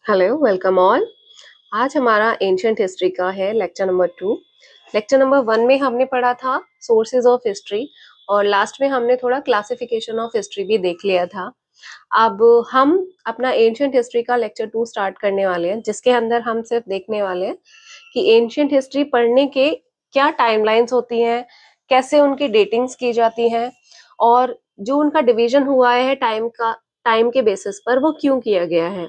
Hello, welcome all. आज हमारा ancient history का है लेक्चर नंबर 2। लेक्चर नंबर 1 में हमने पढ़ा था सोर्सेज ऑफ हिस्ट्री और लास्ट में हमने थोड़ा क्लासिफिकेशन ऑफ हिस्ट्री भी देख लिया था। अब हम अपना एंशियंट हिस्ट्री का लेक्चर 2 स्टार्ट करने वाले हैं, जिसके अंदर हम सिर्फ देखने वाले हैं कि एंशियंट हिस्ट्री पढ़ने के क्या टाइमलाइंस होती हैं, कैसे उनकी डेटिंग्स की जाती हैं और जो उनका डिवीजन हुआ है टाइम के बेसिस पर वो क्यों किया गया है।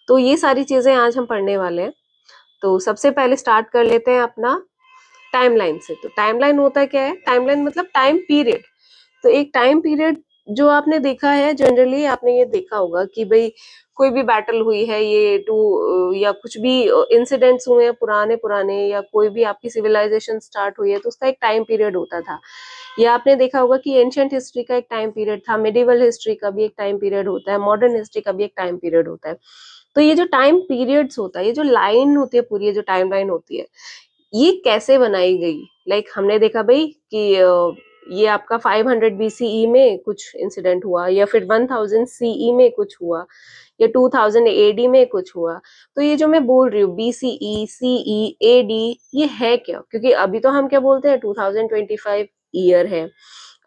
तो ये सारी चीजें आज हम पढ़ने वाले हैं। तो सबसे पहले स्टार्ट कर लेते हैं अपना टाइमलाइन से। तो टाइमलाइन होता क्या है? टाइमलाइन मतलब टाइम पीरियड। तो एक टाइम पीरियड जो आपने देखा है, जनरली आपने ये देखा होगा कि भाई कोई भी बैटल हुई है ये टू या कुछ भी इंसिडेंट्स हुए हैं पुराने पुराने, या कोई भी आपकी सिविलाइजेशन स्टार्ट हुई है तो उसका एक टाइम पीरियड होता था। या आपने देखा होगा कि एंशियंट हिस्ट्री का एक टाइम पीरियड था, मिडिवल हिस्ट्री का भी एक टाइम पीरियड होता है, मॉडर्न हिस्ट्री का भी एक टाइम पीरियड होता है। तो ये जो टाइम पीरियड्स होता है, ये जो लाइन होती है पूरी, ये जो टाइम लाइन होती है, ये कैसे बनाई गई? लाइक हमने देखा भाई कि ये आपका 500 बीसीई में कुछ इंसिडेंट हुआ, या फिर 1000 सीई में कुछ हुआ, या 2000 एडी में कुछ हुआ। तो ये जो मैं बोल रही हूँ बीसीई, सीई, एडी, ये है क्या? क्योंकि अभी तो हम क्या बोलते हैं 2025 ईयर है।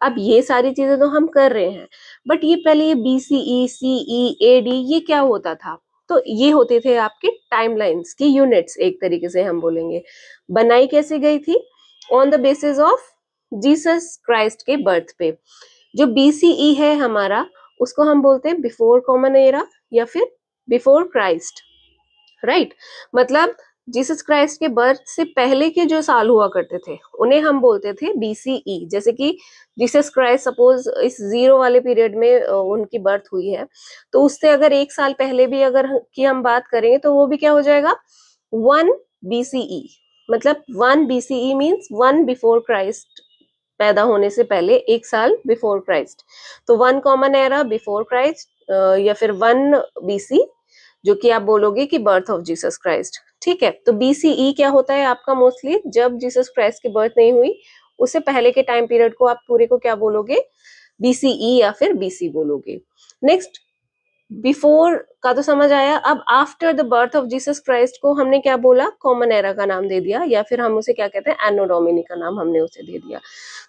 अब ये सारी चीजें तो हम कर रहे हैं, बट ये पहले ये बीसीई, सीई, एडी ये क्या होता था? तो ये होते थे आपके टाइमलाइंस की यूनिट्स, एक तरीके से हम बोलेंगे। बनाई कैसे गई थी? On the basis of Jesus Christ के बर्थ पे। जो बीसीई है हमारा, उसको हम बोलते हैं बिफोर कॉमन एरा या फिर बिफोर क्राइस्ट, राइट? मतलब जीसस क्राइस्ट के बर्थ से पहले के जो साल हुआ करते थे उन्हें हम बोलते थे बीसीई। जैसे कि जीसस क्राइस्ट सपोज इस 0 वाले पीरियड में उनकी बर्थ हुई है, तो उससे अगर 1 साल पहले भी अगर की हम बात करेंगे तो वो भी क्या हो जाएगा? 1 बीसीई। मतलब 1 बीसीई मीन्स 1 बिफोर क्राइस्ट, पैदा होने से पहले 1 साल बिफोर क्राइस्ट। तो 1 कॉमन एरा बिफोर क्राइस्ट, या फिर 1 बीसी, जो कि आप बोलोगे कि बर्थ ऑफ जीसस क्राइस्ट। ठीक है, तो बीसीई क्या होता है आपका? मोस्टली जब जीसस क्राइस्ट की बर्थ नहीं हुई उससे पहले के टाइम पीरियड को आप पूरे को क्या बोलोगे? बीसीई या फिर बीसी बोलोगे। नेक्स्ट, बिफोर का तो समझ आया। अब after the birth of Jesus Christ को हमने क्या बोला? कॉमन एरा का नाम दे दिया, या फिर हम उसे क्या कहते हैं? एनो डोमिनी का नाम हमने उसे दे दिया।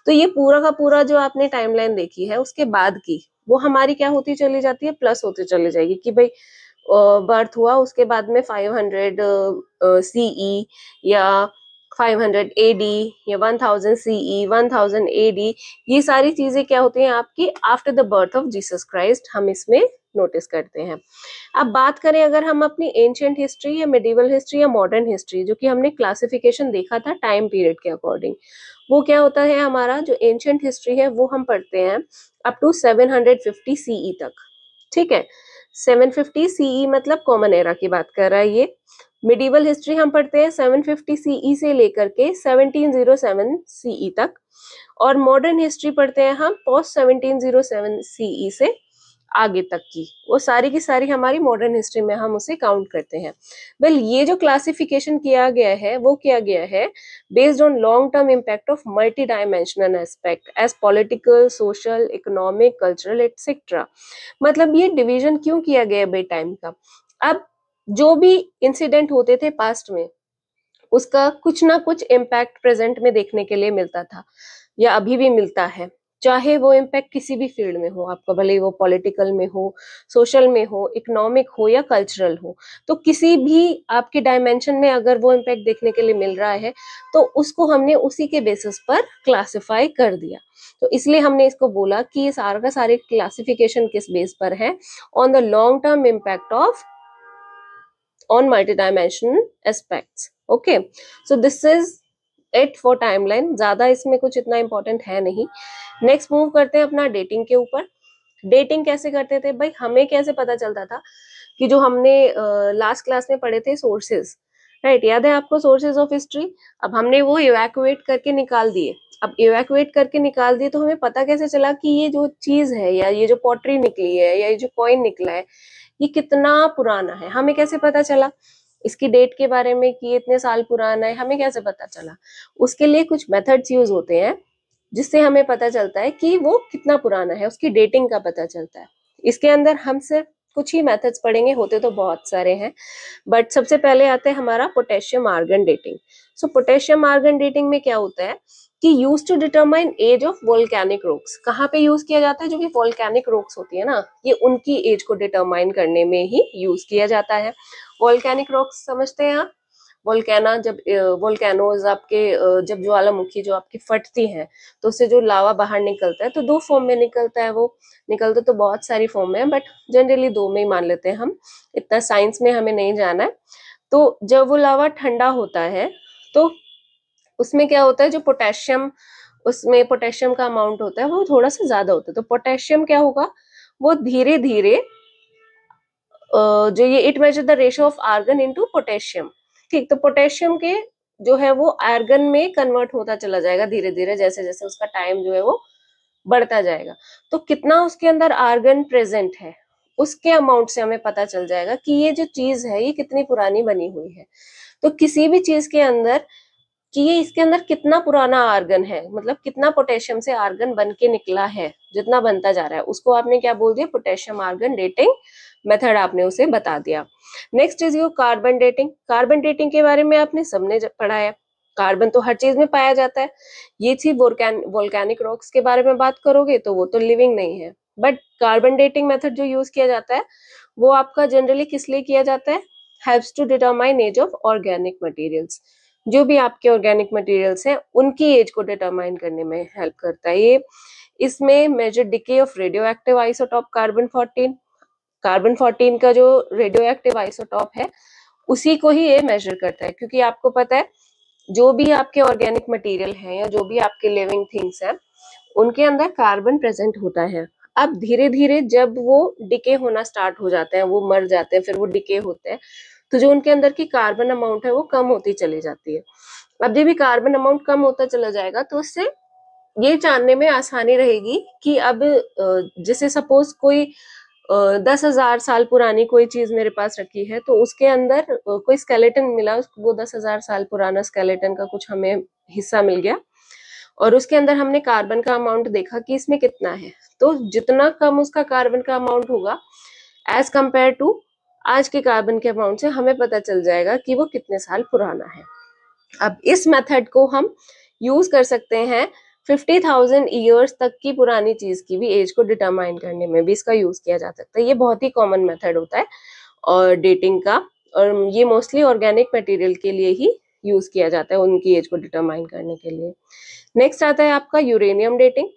तो ये पूरा का पूरा जो आपने टाइमलाइन देखी है उसके बाद की, वो हमारी क्या होती चली जाती है? प्लस होती चली जाएगी कि भाई बर्थ हुआ उसके बाद में 500 सीई, या 500 एडी, या 1000 सीई, 1000 एडी, ये सारी चीजें क्या होती हैं आपकी? After the birth of Jesus Christ हम इसमें नोटिस करते हैं। अब बात करें अगर हम अपनी एंशियंट हिस्ट्री या मिडिवल हिस्ट्री या मॉडर्न हिस्ट्री, जो कि हमने क्लासिफिकेशन देखा था टाइम पीरियड के अकॉर्डिंग, वो क्या होता है? हमारा जो एंशियंट हिस्ट्री है वो हम पढ़ते हैं अप टू 750 सीई तक। ठीक है, 750 सीई मतलब कॉमन एरा की बात कर रहा है ये। मिडिवल हिस्ट्री हम पढ़ते हैं 750 सीई से लेकर के 1707 सीई तक, और मॉडर्न हिस्ट्री पढ़ते हैं हम पोस्ट 1707 सीई से आगे तक की। वो सारी की सारी हमारी मॉडर्न हिस्ट्री में हम उसे काउंट करते हैं। वेल, ये जो क्लासिफिकेशन किया गया है वो किया गया है based on long term impact of multi dimensional aspect as political, social, economic, cultural etcetera. मतलब ये डिवीजन क्यों किया गया है टाइम का? अब जो भी इंसिडेंट होते थे पास्ट में, उसका कुछ ना कुछ इम्पैक्ट प्रेजेंट में देखने के लिए मिलता था, या अभी भी मिलता है। चाहे वो इम्पैक्ट किसी भी फील्ड में हो आपका, भले वो पॉलिटिकल में हो, सोशल में हो, इकोनॉमिक हो या कल्चरल हो, तो किसी भी आपके डायमेंशन में अगर वो इम्पैक्ट देखने के लिए मिल रहा है तो उसको हमने उसी के बेसिस पर क्लासिफाई कर दिया। तो इसलिए हमने इसको बोला कि ये सारा का सारे क्लासिफिकेशन किस बेस पर है? On the long term impact of on multidimensional aspects. Okay, so this is it for timeline. ज्यादा इसमें कुछ इतना इंपॉर्टेंट है नहीं। नेक्स्ट मूव करते हैं अपना डेटिंग के ऊपर। डेटिंग कैसे करते थे भाई? हमें कैसे पता चलता था? कि जो हमने लास्ट क्लास में पढ़े थे सोर्सेज, राइट? याद है आपको सोर्सेज ऑफ हिस्ट्री? अब हमने वो इवैक्यूएट करके निकाल दिए। अब इवैक्यूएट करके निकाल दिए तो हमें पता कैसे चला कि ये जो चीज है, या ये जो पॉटरी निकली है, या ये जो कॉइन निकला है, ये कितना पुराना है? हमें कैसे पता चला इसकी डेट के बारे में कि ये इतने साल पुराना है? हमें कैसे पता चला? उसके लिए कुछ मेथड्स यूज होते हैं जिससे हमें पता चलता है कि वो कितना पुराना है, उसकी डेटिंग का पता चलता है। इसके अंदर हम सिर्फ कुछ ही मेथड्स पढ़ेंगे, होते तो बहुत सारे हैं, बट सबसे पहले आता है हमारा potassium argon dating. So potassium argon dating में क्या होता है कि use to determine age of volcanic rocks. कहाँ पे यूज किया जाता है? जो भी वोल्केनिक रॉक्स होती है ना, ये उनकी एज को डिटरमाइन करने में ही यूज किया जाता है। वोल्केनिक रॉक्स समझते हैं आप? वोल्केना जब वोल्केनोज आपके जब ज्वालामुखी जो आपकी फटती हैं तो उससे जो लावा बाहर निकलता है, तो दो फॉर्म में निकलता है। वो निकलता तो बहुत सारी फॉर्म में है, बट जनरली दो में ही मान लेते हैं हम, इतना साइंस में हमें नहीं जाना है। तो जब वो लावा ठंडा होता है तो उसमें क्या होता है, जो पोटेशियम, उसमें पोटेशियम का अमाउंट होता है वो थोड़ा सा ज्यादा होता है। तो पोटेशियम क्या होगा, वो धीरे धीरे जो ये it measure the ratio of argon into potassium. ठीक, तो पोटेशियम के जो है वो आर्गन में कन्वर्ट होता चला जाएगा धीरे धीरे, जैसे जैसे उसका टाइम जो है वो बढ़ता जाएगा। तो कितना उसके अंदर आर्गन प्रेजेंट है, उसके अमाउंट से हमें पता चल जाएगा कि ये जो चीज है ये कितनी पुरानी बनी हुई है। तो किसी भी चीज के अंदर कि ये इसके अंदर कितना पुराना आर्गन है, मतलब कितना पोटेशियम से आर्गन बन के निकला है, जितना बनता जा रहा है, उसको आपने क्या बोल दिया, पोटेशियम आर्गन डेटिंग मेथड आपने उसे बता दिया। Next is your carbon dating. Carbon dating के बारे में आपने सबने पढ़ा है, कार्बन तो हर चीज में पाया जाता है। ये थी वोल्केनिक रॉक्स के बारे में बात करोगे तो वो तो लिविंग नहीं है, बट कार्बन डेटिंग मेथड जो यूज किया जाता है वो आपका जनरली किस लिए किया जाता है, helps to determine age of organic materials. जो भी आपके ऑर्गेनिक मटेरियल्स हैं उनकी एज को डिटरमाइन करने में हेल्प करता है ये। इसमें measure decay of radio active isotope carbon 14, carbon 14 का जो रेडियो एक्टिव आइसोटॉप है उसी को ही ये मेजर करता है, क्योंकि आपको पता है जो भी आपके ऑर्गेनिक मटेरियल हैं या जो भी आपके लिविंग थिंग्स हैं उनके अंदर कार्बन प्रेजेंट होता है। अब धीरे धीरे जब वो डिके होना स्टार्ट हो जाते हैं, वो मर जाते हैं, फिर वो डिके होते हैं, तो जो उनके अंदर की कार्बन अमाउंट है वो कम होती चली जाती है। अब जब भी कार्बन अमाउंट कम होता चला जाएगा तो उससे ये जानने में आसानी रहेगी कि अब जैसे सपोज कोई 10,000 साल पुरानी कोई चीज मेरे पास रखी है, तो उसके अंदर कोई स्केलेटन मिला, वो 10,000 साल पुराना स्केलेटन का कुछ हमें हिस्सा मिल गया और उसके अंदर हमने कार्बन का अमाउंट देखा कि इसमें कितना है। तो जितना कम उसका कार्बन का अमाउंट होगा एज कंपेयर टू आज के कार्बन के अमाउंट से हमें पता चल जाएगा कि वो कितने साल पुराना है। अब इस मेथड को हम यूज कर सकते हैं 50,000 ईयर्स तक की पुरानी चीज की भी एज को डिटरमाइन करने में भी इसका यूज किया जा सकता है। ये बहुत ही कॉमन मेथड होता है और डेटिंग का, और ये मोस्टली ऑर्गेनिक मटेरियल के लिए ही यूज किया जाता है उनकी एज को डिटरमाइन करने के लिए। नेक्स्ट आता है आपका यूरेनियम डेटिंग।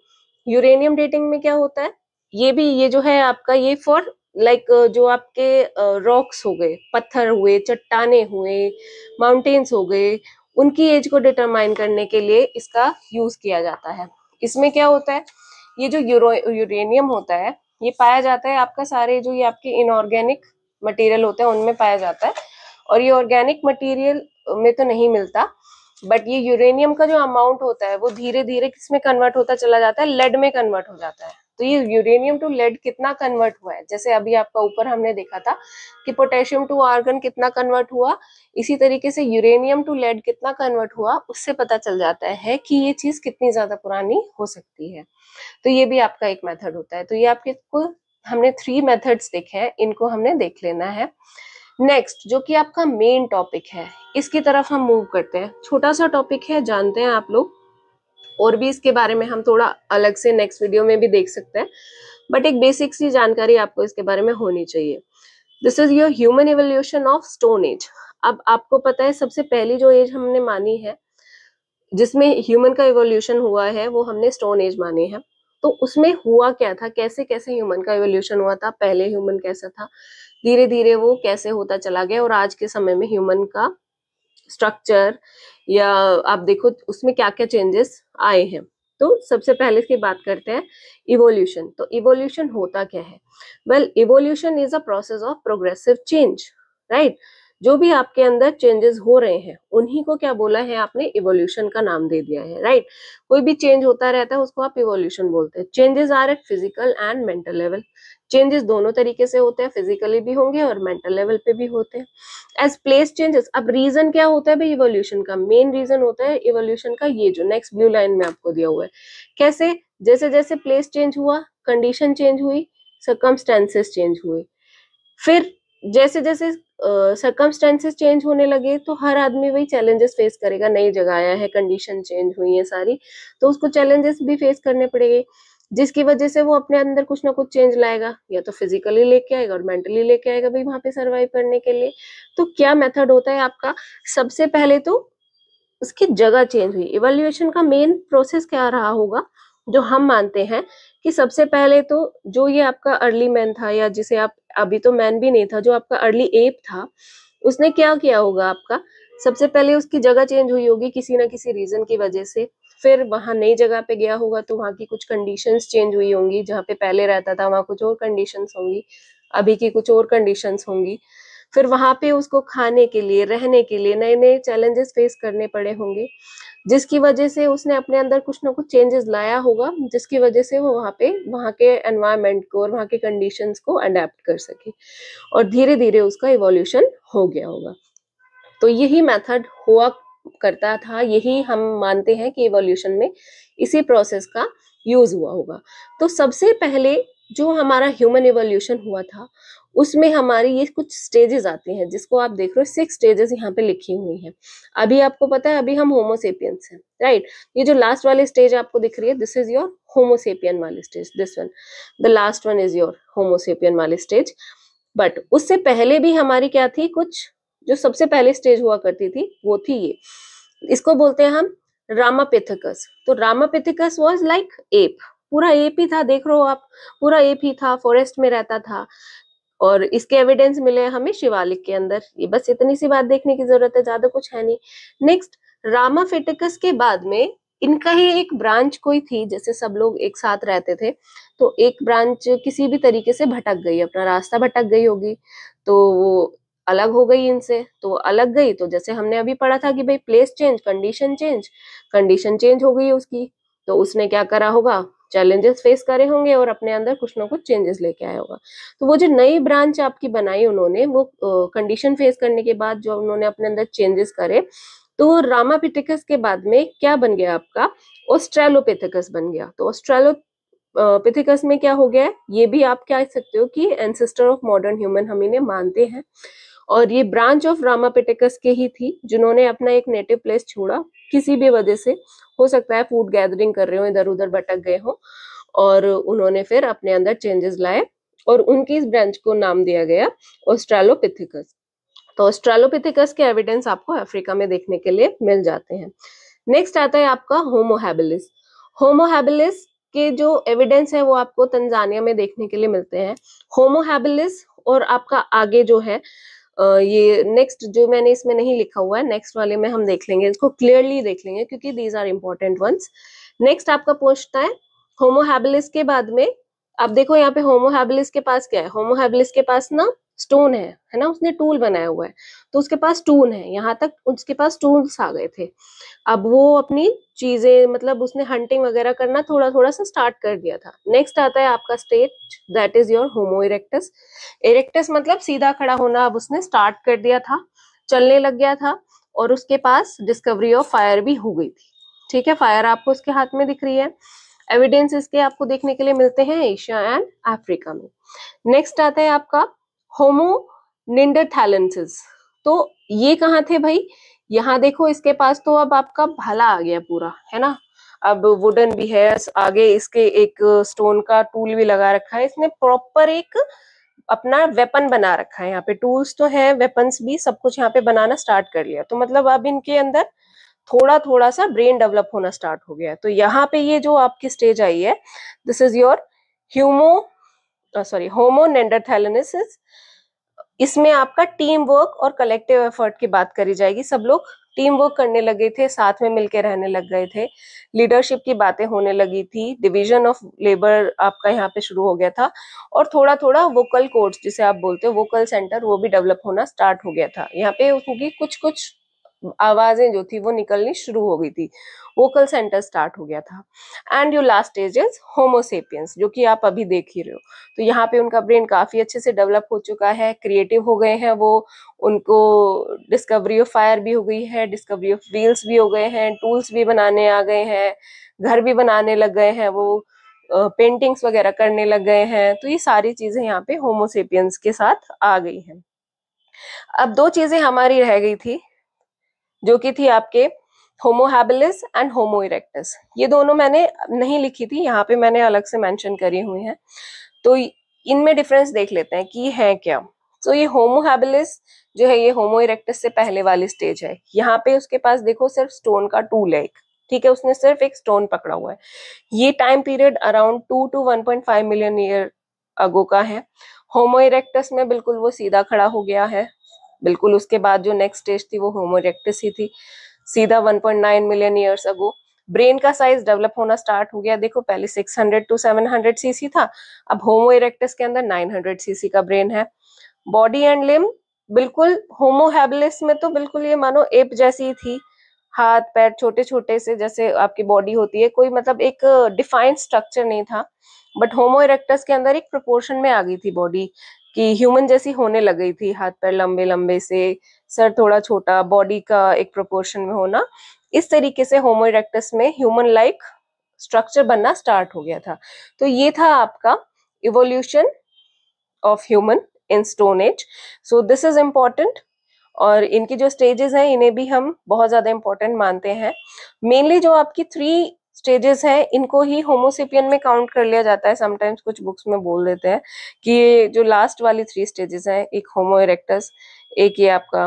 यूरेनियम डेटिंग में क्या होता है, ये जो है आपका ये फॉर लाइक जो आपके रॉक्स हो गए, पत्थर हुए, चट्टाने हुए, माउंटेन्स हो गए, उनकी एज को डिटरमाइन करने के लिए इसका यूज किया जाता है। इसमें क्या होता है, ये जो यूरेनियम होता है ये पाया जाता है आपका सारे जो ये आपके इनऑर्गेनिक मटेरियल होते हैं उनमें पाया जाता है, और ये ऑर्गेनिक मटेरियल में तो नहीं मिलता, बट ये यूरेनियम का जो अमाउंट होता है वो धीरे धीरे किसमें कन्वर्ट होता चला जाता है, लेड में कन्वर्ट हो जाता है। तो ये यूरेनियम टू लेड कितना कन्वर्ट हुआ है, जैसे अभी आपका ऊपर हमने देखा था कि पोटेशियम टू आर्गन कितना कन्वर्ट हुआ, इसी तरीके से यूरेनियम टू लेड कितना कन्वर्ट हुआ, उससे पता चल जाता है कि ये चीज कितनी ज्यादा पुरानी हो सकती है। तो ये भी आपका एक मेथड होता है। तो ये आपके को हमने 3 मेथड्स देखे हैं, इनको हमने देख लेना है। नेक्स्ट जो कि आपका मेन टॉपिक है, इसकी तरफ हम मूव करते हैं। छोटा सा टॉपिक है, जानते हैं आप लोग, और भी इसके बारे में हम थोड़ा अलग से नेक्स्ट वीडियो में भी देख सकते हैं, बट एक बेसिक सी जानकारी आपको इसके बारे में होनी चाहिए। This is your human evolution of stone age. अब आपको पता है सबसे पहली जो एज हमने मानी है जिसमें ह्यूमन का इवोल्यूशन हुआ है वो हमने स्टोन एज मानी है। तो उसमें हुआ क्या था, कैसे कैसे ह्यूमन का इवोल्यूशन हुआ था, पहले ह्यूमन कैसा था, धीरे धीरे वो कैसे होता चला गया, और आज के समय में ह्यूमन का स्ट्रक्चर या आप देखो उसमें क्या क्या चेंजेस आए हैं। तो सबसे पहले की बात करते हैं इवोल्यूशन। तो इवोल्यूशन होता क्या है, well evolution is a process of progressive change, right. जो भी आपके अंदर चेंजेस हो रहे हैं उन्हीं को क्या बोला है आपने, इवोल्यूशन का नाम दे दिया है, राइट। कोई भी चेंज होता रहता है उसको आप इवोल्यूशन बोलते हैं। Changes are at physical and mental level. Changes दोनों तरीके से होते हैं, फिजिकली भी होंगे और मेंटल लेवल पे भी होते हैं। एज प्लेस चेंजेस, अब रीजन क्या होता है भाई इवोल्यूशन का, मेन रीजन होता है इवोल्यूशन का ये जो नेक्स्ट ब्लू लाइन में आपको दिया हुआ है। कैसे, जैसे जैसे प्लेस चेंज हुआ, कंडीशन चेंज हुई, सर्कमस्टेंसेस चेंज हुए, फिर जैसे जैसे सर्कमस्टेंसेस चेंज होने लगे तो हर आदमी वही चैलेंजेस फेस करेगा, नई जगह आया है, कंडीशन चेंज हुई है सारी, तो उसको चैलेंजेस भी फेस करने पड़ेंगे, जिसकी वजह से वो अपने अंदर कुछ ना कुछ चेंज लाएगा, या तो फिजिकली लेके आएगा और मेंटली लेके आएगा भाई वहां पे सरवाइव करने के लिए। तो क्या मेथड होता है आपका, सबसे पहले तो उसकी जगह चेंज हुई। इवैल्यूएशन का मेन प्रोसेस क्या रहा होगा, जो हम मानते हैं कि सबसे पहले तो जो ये आपका अर्ली मैन था, या जिसे आप, अभी तो मैन भी नहीं था, जो आपका अर्ली एप था, उसने क्या किया होगा आपका, सबसे पहले उसकी जगह चेंज हुई होगी किसी ना किसी रीजन की वजह से। फिर वहां नई जगह पे गया होगा तो वहां की कुछ कंडीशंस चेंज हुई होंगी, जहाँ पे पहले रहता था वहां कुछ और कंडीशंस होंगी, अभी की कुछ और कंडीशंस होंगी। फिर वहां पे उसको खाने के लिए, रहने के लिए नए नए चैलेंजेस फेस करने पड़े होंगे, जिसकी वजह से उसने अपने अंदर कुछ ना कुछ चेंजेस लाया होगा, जिसकी वजह से वो वहां पे वहां के एनवायरनमेंट को और वहां के कंडीशंस को अडेप्ट कर सके, और धीरे धीरे उसका इवोल्यूशन हो गया होगा। तो यही मेथड हुआ करता था, यही हम मानते हैं कि इवोल्यूशन में इसी प्रोसेस का यूज हुआ होगा। तो सबसे पहले जो हमारा ह्यूमन इवोल्यूशन हुआ था, उसमें हमारी ये कुछ स्टेजेस आती हैं, जिसको आप देख रहे हो 6 स्टेजेस यहाँ पे लिखी हुई हैं। अभी आपको पता है अभी हम होमोसेपियंस हैं, राइट। ये जो लास्ट वाली स्टेज आपको दिख रही है, दिस इज योर होमोसेपियन वाली stage, this one, the last one is your Homo sapien वाली स्टेज। बट उससे पहले भी हमारी क्या थी, कुछ जो सबसे पहले स्टेज हुआ करती थी वो थी ये, इसको बोलते हैं हम रामापिथेकस। तो रामापिथेकस वाज लाइक एप, पूरा एप ही था, देख रहे हो आप, पूरा एप ही था, फॉरेस्ट में रहता था, और इसके एविडेंस मिले हमें शिवालिक के अंदर। ये बस इतनी सी बात देखने की जरूरत है, ज्यादा कुछ है नहीं। नेक्स्ट, रामाफिटिकस के बाद में इनका ही एक ब्रांच कोई थी, जैसे सब लोग एक साथ रहते थे, तो एक ब्रांच किसी भी तरीके से भटक गई, अपना रास्ता भटक गई होगी, तो वो अलग हो गई इनसे। तो अलग गई तो जैसे हमने अभी पढ़ा था कि भाई place change, condition change, condition change हो गई उसकी, तो उसने क्या करा होगा, चैलेंजेस फेस करे होंगे और अपने अंदर कुछ ना कुछ चेंजेस लेके आया होगा। तो वो जो नई ब्रांच आपकी बनाई उन्होंने, वो कंडीशन फेस करने के बाद जो उन्होंने अपने अंदर चेंजेस करे, तो रामापिथेकस के बाद में क्या बन गया आपका, ऑस्ट्रेलोपिथेकस बन गया। तो ऑस्ट्रेलोपिथेकस में क्या हो गया है, ये भी आप कह सकते हो कि एंसेस्टर ऑफ मॉडर्न ह्यूमन हम इन्हें मानते हैं। और ये ब्रांच ऑफ रामापिथेकस के ही थी, जिन्होंने अपना एक नेटिव प्लेस छोड़ा किसी भी वजह से, हो सकता है फूड गैदरिंग कर रहे हो, इधर उधर भटक गए हो, और उन्होंने फिर अपने अंदर चेंजेस लाए, और उनकी इस ब्रांच को नाम दिया गया ऑस्ट्रेलोपिथेकस। तो ऑस्ट्रेलोपिथेकस के एविडेंस आपको अफ्रीका में देखने के लिए मिल जाते हैं। नेक्स्ट आता है आपका होमो हैबिलिस। होमो हैबिलिस के जो एविडेंस है वो आपको तंजानिया में देखने के लिए मिलते हैं। होमो हैबिलिस और आपका आगे जो है ये नेक्स्ट जो मैंने इसमें नहीं लिखा हुआ है, नेक्स्ट वाले में हम देख लेंगे, इसको क्लियरली देख लेंगे क्योंकि these are important ones. Next आपका पूछता है होमो हैबिलिस के बाद में, अब देखो यहाँ पे होमो हैबिलिस के पास क्या है, होमो हैबिलिस के पास ना स्टोन है ना, उसने टूल बनाया हुआ है, तो उसके पास टूल है, यहाँ तक उसके पास टूल्स आ गए थे। अब वो अपनी चीजें, मतलब उसने हंटिंग वगैरह करना थोड़ा थोड़ा सा स्टार्ट कर दिया था। नेक्स्ट आता है आपका stage, that is your homo erectus. Erectus मतलब सीधा खड़ा होना, अब उसने स्टार्ट कर दिया था, चलने लग गया था, और उसके पास डिस्कवरी ऑफ फायर भी हो गई थी। ठीक है, फायर आपको उसके हाथ में दिख रही है। एविडेंस इसके आपको देखने के लिए मिलते हैं एशिया एंड अफ्रीका में। नेक्स्ट आता है आपका होमो निंडरथैलेंसिस। तो ये कहाँ थे भाई, यहाँ देखो इसके पास तो अब आपका भाला आ गया पूरा, है ना, अब वुडन भी है, आगे इसके एक स्टोन का टूल भी लगा रखा है, इसने प्रॉपर एक अपना वेपन बना रखा है। यहाँ पे टूल्स तो है, वेपन्स भी, सब कुछ यहाँ पे बनाना स्टार्ट कर लिया। तो मतलब अब इनके अंदर थोड़ा थोड़ा सा ब्रेन डेवलप होना स्टार्ट हो गया है। तो यहाँ पे ये जो आपकी स्टेज आई है, दिस इज योर होमो नेंडरथैलेंसिस। इसमें आपका टीम वर्क और कलेक्टिव एफर्ट की बात करी जाएगी। सब लोग टीम वर्क करने लगे थे, साथ में मिलकर रहने लग गए थे, लीडरशिप की बातें होने लगी थी, डिवीजन ऑफ लेबर आपका यहाँ पे शुरू हो गया था, और थोड़ा थोड़ा वोकल कोड्स जिसे आप बोलते हो, वोकल सेंटर, वो भी डेवलप होना स्टार्ट हो गया था। यहाँ पे उनकी कुछ कुछ आवाजें जो थी वो निकलनी शुरू हो गई थी, वोकल सेंटर स्टार्ट हो गया था। And your last stage is Homo sapiens, जो कि आप अभी देख ही रहे हो। तो यहाँ पे उनका ब्रेन काफी अच्छे से डेवलप हो चुका है, क्रिएटिव हो गए हैं वो, उनको डिस्कवरी ऑफ फायर भी हो गई है, डिस्कवरी ऑफ व्हील्स भी हो गए हैं, टूल्स भी बनाने आ गए हैं, घर भी बनाने लग गए हैं वो, पेंटिंग्स वगैरह करने लग गए हैं। तो ये सारी चीजें यहाँ पे होमोसेपियंस के साथ आ गई हैं। अब दो चीजें हमारी रह गई थी, जो कि थी आपके Homo habilis and homo erectus. ये दोनों मैंने नहीं लिखी थी, यहाँ पे मैंने अलग से मेंशन करी हुई हैं। तो इनमें डिफरेंस देख लेते हैं कि है क्या। तो ये होमो हैबिलिस जो है ये होमो इरेक्टस से पहले वाली स्टेज है। यहाँ पे उसके पास देखो सिर्फ स्टोन का टूल है, ठीक है, उसने सिर्फ एक स्टोन पकड़ा हुआ है। ये time period around 2 to 1.5 million year ago का है। होमो इरेक्टस में बिल्कुल वो सीधा खड़ा हो गया है। बिल्कुल उसके बाद जो नेक्स्ट स्टेज थी वो होमो इरेक्टस ही थी, सीधा 1.9 मिलियन ईयर्स अगो। ब्रेन का साइज डेवलप होना स्टार्ट हो गया। देखो पहले 600 to 700 सीसी था, अब होमो इरेक्टस के अंदर 900 सीसी का ब्रेन है। बॉडी एंड लिम्ब बिल्कुल होमो हैबिलिस में तो बिल्कुल ये मानो एप जैसी थी, हाथ पैर छोटे छोटे से जैसे आपकी बॉडी होती है, कोई मतलब एक डिफाइंड स्ट्रक्चर नहीं था। बट होमो इरेक्टस के अंदर एक प्रोपोर्शन में आ गई थी बॉडी कि ह्यूमन जैसी होने लग गई थी, हाथ पैर लंबे लंबे से, सर थोड़ा छोटा, बॉडी का एक प्रोपोर्शन में होना। इस तरीके से होमो इरेक्टस में ह्यूमन लाइक स्ट्रक्चर बनना स्टार्ट हो गया था। तो ये था आपका evolution of human in stone age. So this is important, और इनकी जो स्टेजेस हैं इन्हें भी हम बहुत ज्यादा इंपॉर्टेंट मानते हैं। मेनली जो आपकी 3 स्टेजेस हैं इनको ही होमोसेपियन में काउंट कर लिया जाता है। समटाइम्स कुछ बुक्स में बोल देते हैं कि ये जो लास्ट वाली 3 स्टेजेस हैं, एक होमो इरेक्टस, एक ये आपका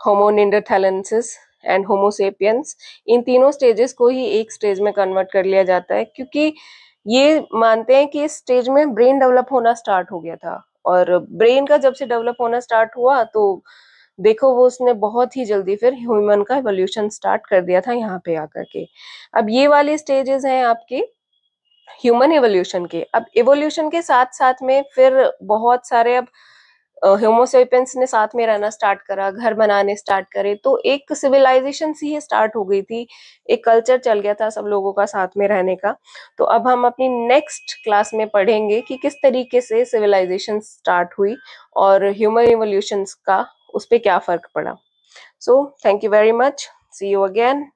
होमो निंडरथैलेंसिस एंड होमोसेपियंस, इन तीनों स्टेजेस को ही एक स्टेज में कन्वर्ट कर लिया जाता है, क्योंकि ये मानते हैं कि इस स्टेज में ब्रेन डेवलप होना स्टार्ट हो गया था। और ब्रेन का जब से डेवलप होना स्टार्ट हुआ तो देखो वो उसने बहुत ही जल्दी फिर ह्यूमन का इवोल्यूशन स्टार्ट कर दिया था यहाँ पे आकर के। अब ये वाले स्टेजेस हैं आपके ह्यूमन इवोल्यूशन के। अब इवोल्यूशन के साथ साथ में फिर बहुत सारे अब होमोसेपियंस ने साथ में रहना स्टार्ट करा, घर बनाने स्टार्ट करे, तो एक सिविलाइजेशन सी स्टार्ट हो गई थी, एक कल्चर चल गया था सब लोगों का साथ में रहने का। तो अब हम अपनी नेक्स्ट क्लास में पढ़ेंगे कि किस तरीके से सिविलाइजेशन स्टार्ट हुई और ह्यूमन इवोल्यूशन का उस पर क्या फर्क पड़ा। So thank you very much, see you again.